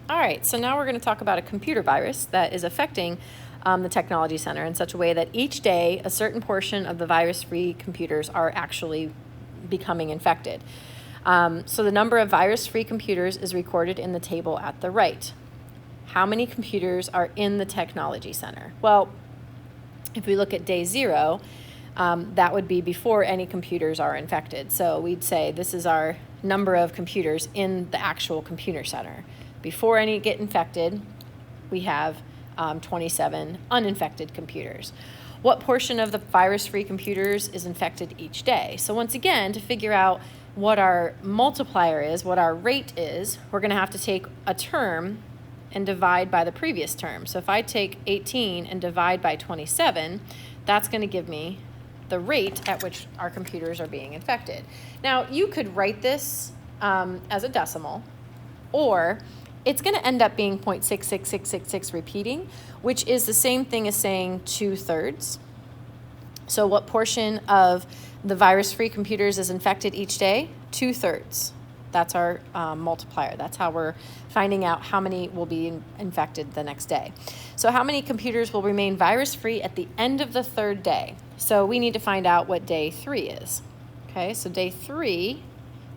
All right, so now we're going to talk about a computer virus that is affecting the Technology Center in such a way that each day a certain portion of the virus-free computers are actually becoming infected. So the number of virus-free computers is recorded in the table at the right. How many computers are in the Technology Center? Well, if we look at day 0, that would be before any computers are infected. So we'd say this is our number of computers in the actual computer center. Before any get infected, we have 27 uninfected computers. What portion of the virus-free computers is infected each day? So once again, to figure out what our multiplier is, what our rate is, we're going to have to take a term and divide by the previous term. So if I take 18 and divide by 27, that's going to give me the rate at which our computers are being infected. Now, you could write this as a decimal, or it's going to end up being 0.66666 repeating, which is the same thing as saying 2/3. So what portion of the virus-free computers is infected each day? 2/3. That's our multiplier. That's how we're finding out how many will be infected the next day. So how many computers will remain virus-free at the end of the 3rd day? So we need to find out what day 3 is. Okay, so day 3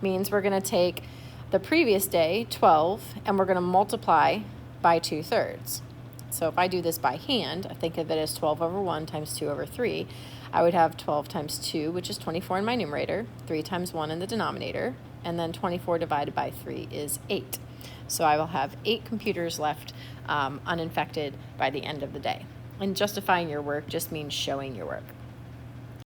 means we're going to take the previous day, 12, and we're going to multiply by 2/3. So if I do this by hand, I think of it as 12 over 1 times 2 over 3. I would have 12 times 2, which is 24 in my numerator, 3 times 1 in the denominator, and then 24 divided by 3 is 8. So I will have 8 computers left uninfected by the end of the day. And justifying your work just means showing your work.